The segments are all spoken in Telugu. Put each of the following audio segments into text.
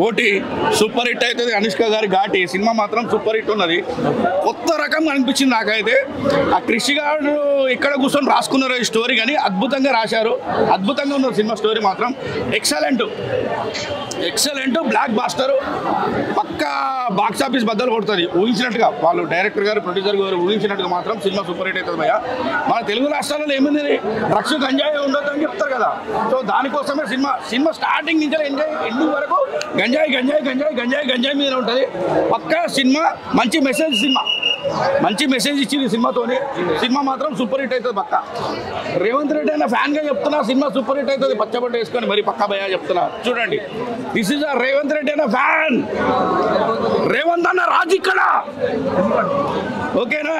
బోటి సూపర్ హిట్ అవుతుంది. అనుష్క గారి ఘాటి సినిమా మాత్రం సూపర్ హిట్ ఉన్నది. కొత్త రకంగా అనిపించింది నాకైతే. ఆ కృషి గారు ఇక్కడ కూర్చొని రాసుకున్నారు ఈ స్టోరీ, కానీ అద్భుతంగా రాశారు. అద్భుతంగా ఉన్న సినిమా స్టోరీ మాత్రం ఎక్సలెంట్. బ్లాక్ బాస్టర్ పక్కా బాక్స్ ఆఫీస్ బద్దలు కొడుతుంది ఊహించినట్టుగా. వాళ్ళు డైరెక్టర్ గారు ప్రొడ్యూసర్ గారు ఊహించినట్టుగా మాత్రం సినిమా సూపర్ హిట్ అవుతుంది భయ్య. మన తెలుగు రాష్ట్రాలలో ఏముంది, డ్రగ్స్ గంజాయి ఉండదు అని చెప్తారు కదా. సో దానికోసమే సినిమా స్టార్టింగ్ నుంచి ఎండింగ్ వరకు గంజాయి మీద ఉంటుంది. పక్కా సినిమా మంచి మెసేజ్ ఇచ్చింది సినిమాతోని. సినిమా మాత్రం సూపర్ హిట్ అవుతుంది పక్క. రేవంత్ రెడ్డి అన్న ఫ్యాన్గా చెప్తున్నా, సినిమా సూపర్ హిట్ అవుతుంది. పచ్చబట్ట వేసుకొని మరి పక్కా భయ్యా చెప్తున్నా. చూడండి, this is a Revanth Reddy అన్న ఫ్యాన్. రేవంత్ అన్న రాజు ఇక్కడ, ఓకేనా?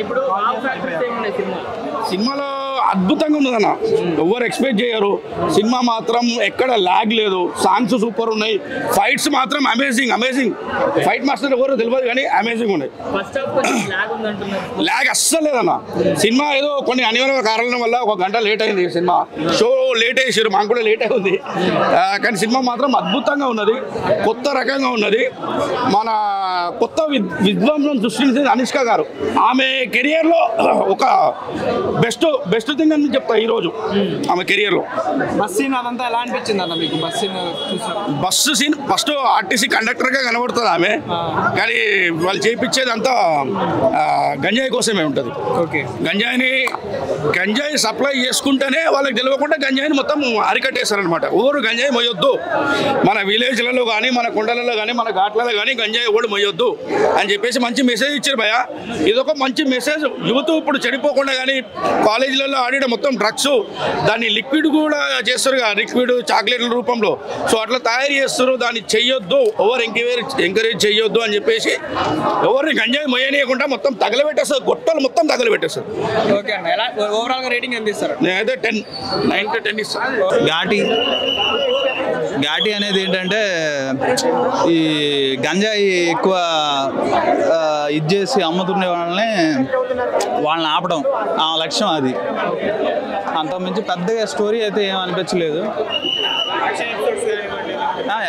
ఇప్పుడు సినిమాలో అద్భుతంగా ఉన్నదన్న, ఎవరు ఎక్స్పెక్ట్ చేయరు. సినిమా మాత్రం ఎక్కడ ల్యాగ్ లేదు. సాంగ్స్ సూపర్ ఉన్నాయి. ఫైట్స్ మాత్రం అమేజింగ్. ఫైట్ మాస్టర్ ఎవరు తెలియదు కానీ అమేజింగ్ ఉన్నాయి. ల్యాగ్ అస్సలు లేదన్న. సినిమా ఏదో కొన్ని అనివార్య కారణాల వల్ల 1 గంట లేట్ అయింది. సినిమా షో లేట్ వేసారు, మాకు కూడా లేట్ అయింది. కానీ సినిమా మాత్రం అద్భుతంగా ఉన్నది, కొత్త రకంగా ఉన్నది. మన కొత్త విద్వాంసం సృష్టించింది అనుష్క గారు. ఆమె కెరియర్లో ఒక బెస్ట్ థింగ్ అని చెప్తా ఈరోజు ఆమె కెరియర్లో. బస్ సీన్ అదంతా ఎలా అనిపించింది అన్న మీకు? బస్సు సీన్ ఫస్ట్ ఆర్టీసీ కండక్టర్గా కనబడుతుంది ఆమె, కానీ వాళ్ళు చేయించేది అంతా గంజాయి కోసమే ఉంటుంది. ఓకే, గంజాయి సప్లై చేసుకుంటేనే వాళ్ళకి తెలియకుండా గంజాయిని మొత్తం అరికట్టేస్తారనమాట. ఎవరు గంజాయి మొయ్యొద్దు, మన విలేజ్లలో కానీ, మన కొండలలో కానీ, మన ఘాట్లలో కానీ గంజాయి ఎవడు మొయ్యొద్దు అని చెప్పేసి మంచి మెసేజ్ ఇచ్చారు భయ. ఇదొక మంచి మెసేజ్. యువత ఇప్పుడు చెడిపోకుండా కానీ కాలేజీలలో ఆడిన మొత్తం డ్రగ్స్ దాన్ని లిక్విడ్ కూడా చేస్తారు కదా, లిక్విడ్ చాక్లెట్ల రూపంలో. సో అట్లా తయారు చేస్తారు. దాన్ని చెయ్యొద్దు, ఎవరు ఎంకరేజ్ చెయ్యొద్దు అని చెప్పేసి ఎవరిని గంజాయి మొయ్యనీయకుండా మొత్తం తగలబెట్టేస్తారు, గొట్టలు మొత్తం తగలబెట్టేస్తారు. ఓకే అన్న, ఎలా ఓవరాల్ గా రేటింగ్ ఎంత ఇస్తారు? నేనైతే 9 to 10 ఇస్తాను. ఘాటి అనేది ఏంటంటే ఈ గంజాయి ఎక్కువ ఇది చేసి అమ్ముతుండే వాళ్ళని ఆపడం ఆ లక్ష్యం. అది అంతకుమించి పెద్దగా స్టోరీ అయితే ఏం అనిపించలేదు.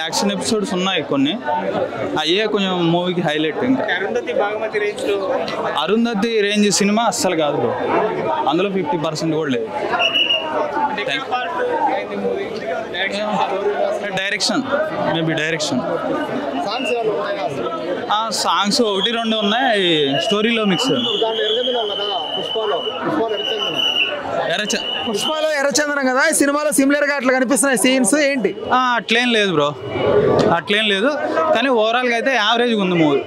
యాక్షన్ ఎపిసోడ్స్ ఉన్నాయి కొన్ని, అయ్యే కొంచెం మూవీకి హైలైట్. ఇంకా అరుంధతి రేంజ్ సినిమా అస్సలు కాదు బ్రో, అందులో 50% కూడా లేదు. డైరెక్షన్ సాంగ్స్ 1-2 ఉన్నాయి, స్టోరీలో మిక్స్. పుష్పలో ఎర్రచందనం కదా, ఈ సినిమాలో సిమిలర్ గా అట్లా కనిపిస్తున్నాయి సీన్స్ ఏంటి? అట్లేం లేదు బ్రో, అట్లేం లేదు. కానీ ఓవరాల్ గా అయితే యావరేజ్ ఉంది మూవీ.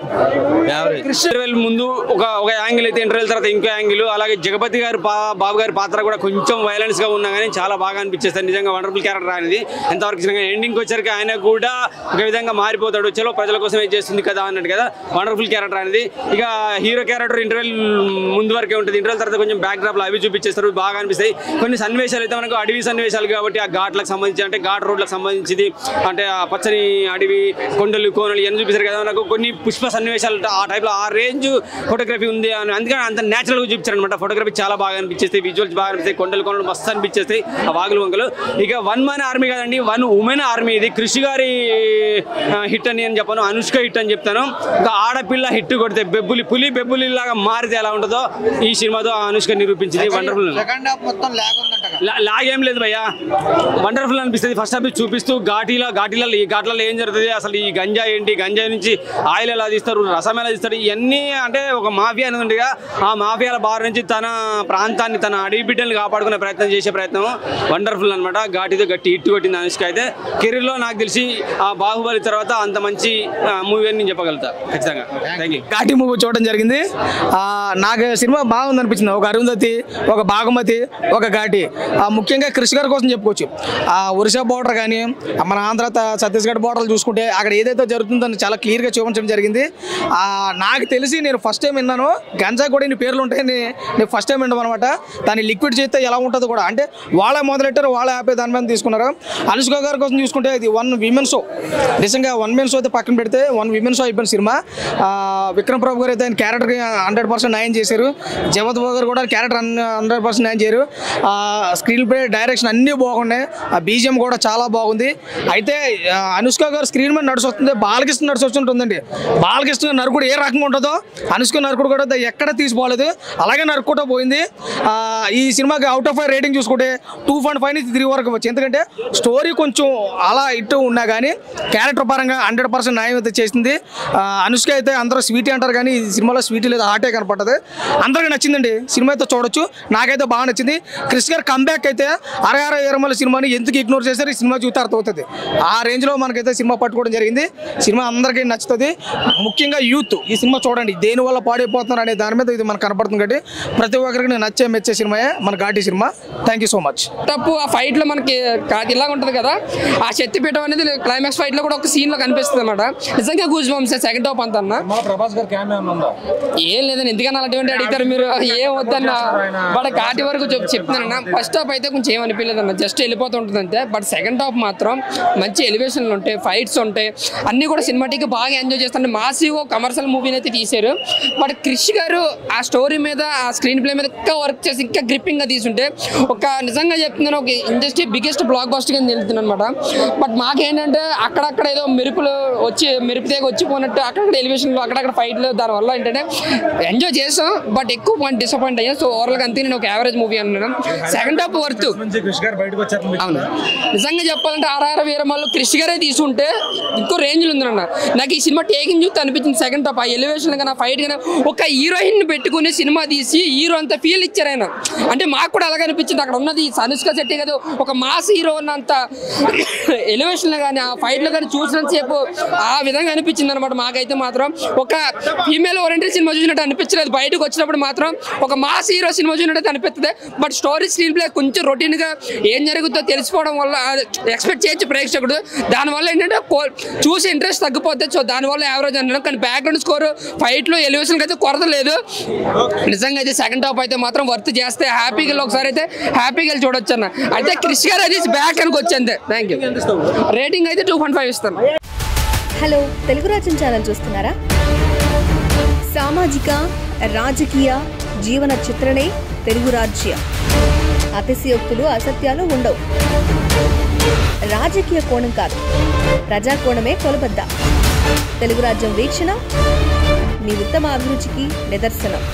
ఇంటర్వెల్ ముందు ఒక యాంగిల్ అయితే, ఇంటర్వెల్ తర్వాత ఇంకో యాంగిల్. అలాగే జగపతి గారు బాబు గారి పాత్ర కూడా కొంచెం వైలెన్స్ గా ఉన్నా కానీ చాలా బాగా అనిపించేస్తారు. నిజంగా వండర్ఫుల్ క్యారెక్టర్ అనేది. ఎంతవరకు ఎండింగ్ వచ్చరికి ఆయన కూడా ఒక విధంగా మారిపోతాడు. చలో ప్రజల కోసం ఏం చేస్తుంది కదా అన్నట్టు కదా వండర్ఫుల్ క్యారెక్టర్ అనేది. ఇక హీరో క్యారెక్టర్ ఇంటర్వెల్ ముందు వరకే ఉంటుంది. ఇంటర్వెల్ తర్వాత కొంచెం బ్యాక్ డ్రాప్ లో అవి చూపించేస్తారు, బాగా అనిపిస్తాయి. కొన్ని సన్నివేశాలు అయితే మనకు అడవి సన్నివేశాలు కాబట్టి ఆ ఘాట్లకు సంబంధించి, అంటే ఘాట్ రోడ్లకు సంబంధించింది, అంటే ఆ పచ్చని అడవి, కొండలు, కోనలు ఇవన్నీ చూపిస్తారు కదా. నాకు కొన్ని పుష్ప సన్నివేశాలు ఆ టైప్లో ఆ రేంజ్ ఫోటోగ్రఫీ ఉంది అని, అందుకని అంత న్యాచురల్గా చూపించారు అనమాట. ఫోటోగ్రఫీ చాలా బాగా అనిపించేస్తాయి, విజువల్స్ బాగా అనిపిస్తాయి, కొండలు కోనలు మస్తు అనిపించేస్తాయి, ఆ వాగులు వంకలు. ఇక 1 man ఆర్మీ కదండి, 1 women ఆర్మీ. ఇది కృషి గారి హిట్ అని చెప్పాను, అనుష్క హిట్ అని చెప్తాను. ఇంకా ఆడపిల్ల హిట్ కొడితే పులి బెబ్బులి లాగా మారితే ఎలా ఉంటుందో ఈ సినిమాతో అనుష్క నిరూపించింది. వండర్ఫుల్. లాగ్ ఏం లేదు భయ్యా, వండర్ఫుల్ అనిపిస్తుంది. ఫస్ట్ హాఫ్ చూపిస్తూ ఘాటీలలో ఏం జరుగుతుంది, అసలు ఈ గంజాయి ఏంటి, గంజాయి నుంచి ఆయిల్ ఎలా తీస్తారు, రసం ఎలా తీస్తారు, ఇవన్నీ అంటే ఒక మాఫియా అనేది ఉంటుందిగా, ఆ మాఫియాల బారి నుంచి తన ప్రాంతాన్ని, తన అడవి బిడ్డల్ని కాపాడుకునే చేసే ప్రయత్నం వండర్ఫుల్ అనమాట. ఘాటీతో గట్టి హిట్ కొట్టింది అనుష్క అయితే. కెరీర్లో నాకు తెలిసి ఆ బాహుబలి తర్వాత అంత మంచి మూవీ అని నేను చెప్పగలుగుతా ఖచ్చితంగా. Thank you. ఘాటి మూవీ చూడడం జరిగింది. నాకు సినిమా బాగుంది అనిపించింది. ఒక అరుంధతి, ఒక బాగుమతి, ఒక ఘాటి. ముఖ్యంగా కృషి గారి కోసం చెప్పుకోవచ్చు. ఆ ఒరిస్సా బోర్డర్ కానీ, మన ఆంధ్ర ఛత్తీస్గఢ్ బోర్డర్లు చూసుకుంటే అక్కడ ఏదైతే జరుగుతుందని చాలా క్లియర్గా చూపించడం జరిగింది. నాకు తెలిసి నేను ఫస్ట్ టైం విన్నాను, గంజా కూడా ఇన్ని పేర్లు ఉంటాయి, నేను ఫస్ట్ టైం విన్నాను అనమాట. దాన్ని లిక్విడ్ చేస్తే ఎలా ఉంటుందో కూడా, అంటే వాళ్ళే మొదలెట్టారు, వాళ్ళే ఆపే దాని మీద తీసుకున్నారు. అనుష్క గారి కోసం చూసుకుంటే ఇది 1 women షో. నిజంగా 1 men షో అయితే పక్కన పెడితే 1 women షో అయిపోయిన సినిమా. విక్రమ్ ప్రభు గారు అయితే ఆయన క్యారెక్టర్కి 100% న్యాయం చేశారు. జగపతి బాబు గారు కూడా క్యారెక్టర్ 100% 100% న్యాయం చేయరు. స్క్రీన్ ప్లే, డైరెక్షన్ అన్నీ బాగున్నాయి. ఆ బీజిఎం కూడా చాలా బాగుంది. అయితే అనుష్క గారు స్క్రీన్ మీద నడుస్తుంది, బాలకృష్ణ నడుస్తుంటుందండి. బాలకృష్ణ నరుకుడు ఏ రకంగా ఉంటుందో అనుష్క నరుకుడు కూడా ఎక్కడ తీసిపోలేదు, అలాగే నరుక్కుంటూ పోయింది. ఈ సినిమాకి అవుట్ ఆఫ్ 5 రేటింగ్ చూసుకుంటే 2.5 నుంచి 3 వరకు వచ్చి, ఎందుకంటే స్టోరీ కొంచెం అలా ఇటు ఉన్నా కానీ క్యారెక్టర్ పరంగా 100% న్యాయం అయితే చేసింది. అనుష్క అయితే అందరూ స్వీటీ అంటారు కానీ ఈ సినిమాలో స్వీటీ లేదా హార్టే కనపడుతుంది. అందరికీ నచ్చిందండి, సినిమా అయితే చూడొచ్చు. నాకైతే బాగా నచ్చింది. క్రిష్ గారు కంబ్యాక్ అయితే 60 సినిమాని ఎందుకు ఇగ్నోర్ చేశారు ఈ సినిమా చూస్తే అర్థమవుతుంది. ఆ రేంజ్లో మనకైతే సినిమా పట్టుకోవడం జరిగింది. సినిమా అందరికీ నచ్చుతుంది, ముఖ్యంగా యూత్ ఈ సినిమా చూడండి. దేనివల్ల పాడైపోతున్నారు అనే దాని మీద ఇది మనకు కనపడుతుంది కాబట్టి ప్రతి ఒక్కరికి నచ్చే మెచ్చే సినిమాయే మన Ghaati cinema. Thank you so much. తప్పు ఆ ఫైట్లో మనకి ఇలాగ ఉంటుంది కదా, ఆ శక్తిపీఠం అనేది క్లైమాక్స్ ఫైట్లో కూడా ఒక సీన్లో కనిపిస్తుంది అనమాట. నిజంగా గూజ్ బంప్స్ సెకండ్ హాఫ్ అంత అన్న ఏం లేదని ఎందుకన్నా అలాంటివంటి అడుగుతారు మీరు, ఏం వద్దన్న బట్ ఘాటి వరకు చెప్తున్నానన్న. ఫస్ట్ హాఫ్ అయితే కొంచెం ఏమనిపించలేదన్న, జస్ట్ వెళ్ళిపోతూ ఉంటుంది అంతే. బట్ సెకండ్ హాఫ్ మాత్రం మంచి ఎలివేషన్లు ఉంటాయి, ఫైట్స్ ఉంటాయి, అన్నీ కూడా సినిమాటిక్ బాగా ఎంజాయ్ చేస్తాను. మాసివ్ కమర్షియల్ మూవీని అయితే తీశారు. బట్ క్రిష్ గారు ఆ స్టోరీ మీద, ఆ స్క్రీన్ ప్లే మీద ఇంకా వర్క్ చేసి ఇంకా గ్రిప్పింగ్గా తీసుంటే ఒక నిజంగా చెప్తున్నాను ఒక ఇండస్ట్రీ బిగ్గెస్ట్ బ్లాక్ బస్టర్ కింద వెళ్తున్నాను అనమాట. బట్ మాకేంటంటే అక్కడక్కడ ఏదో మెరుపులు వచ్చి మెరుపుతేగ వచ్చిపోయినట్టు అక్కడక్కడ ఎలివేషన్లు, అక్కడక్కడ ఫైట్లు, దానివల్ల ఏంటంటే ఎంజాయ్ చేసాం బట్ ఎక్కువ పాయింట్ డిసప్పాయింట్ అయ్యాం. సో ఓవరాల్గా అంతే నేను ఒక యావరేజ్ మూవీ అన్నాను. Second half worth. అవును, నిజంగా చెప్పాలంటే ఆర్ఆర్ వీరమల్లు క్రిష్ గారే తీసుకుంటే ఇంకో రేంజ్లో ఉందన్న. నాకు ఈ సినిమా టేకింగ్ చూస్తే అనిపించింది సెకండ్ హాఫ్ ఆ ఎలివేషన్ కానీ, ఆ ఫైట్ కానీ, ఒక హీరోయిన్ పెట్టుకుని సినిమా తీసి హీరో అంత ఫీల్ ఇచ్చారు ఆయన. అంటే మాకు కూడా అలాగే అనిపించింది. అక్కడ ఉన్నది అనుష్క శెట్టి కదా, ఒక మాస్ హీరో ఉన్నంత ఎలివేషన్లో కానీ ఆ ఫైట్లో కానీ చూసినంతసేపు ఆ విధంగా అనిపించింది అనమాట. మాకైతే మాత్రం ఒక ఫీమేల్ ఓరియంటెడ్ సినిమా చూసినట్టు అనిపించలేదు. బయటకు వచ్చినప్పుడు మాత్రం ఒక మాస్ హీరో సినిమా చూసినట్టు అనిపిస్తుంది. బట్ స్టోరీ స్క్రీన్ ప్లే కొంచెం రొటీన్గా ఏం జరుగుతుందో తెలిసిపోవడం వల్ల ఎక్స్పెక్ట్ చేయొచ్చు ప్రేక్షకుడు. దానివల్ల ఏంటంటే చూసి ఇంట్రెస్ట్ తగ్గిపోతే. సో దానివల్ల యావరేజ్ అన్నాను. కానీ బ్యాక్గ్రౌండ్ స్కోర్, ఫైట్లు, ఎలివేషన్కి అయితే కొరత లేదు. నిజంగా అయితే సెకండ్ హాఫ్ అయితే మాత్రం వర్త్ చేస్తే హ్యాపీగా ఒకసారి అయితే హ్యాపీగా వెళ్ళి చూడొచ్చు అన్న. అయితే క్రిష్ గారు అది బ్యాక్ అనుకు వచ్చింది. Thank you. రేటింగ్ అయితే 2.5 ఇస్తాను. హలో, తెలుగు రాజ్యం ఛానల్ చూస్తున్నారా? సామాజిక, రాజకీయ, జీవన చిత్రణే తెలుగు రాజ్యం. అతిశయోక్తులు, అసత్యాలు ఉండవు. రాజకీయ కోణం కాదు, ప్రజా కోణమే కొలబద్ద. తెలుగు రాజ్యం వీక్షణ మీ ఉత్తమ అభిరుచికి నిదర్శనం.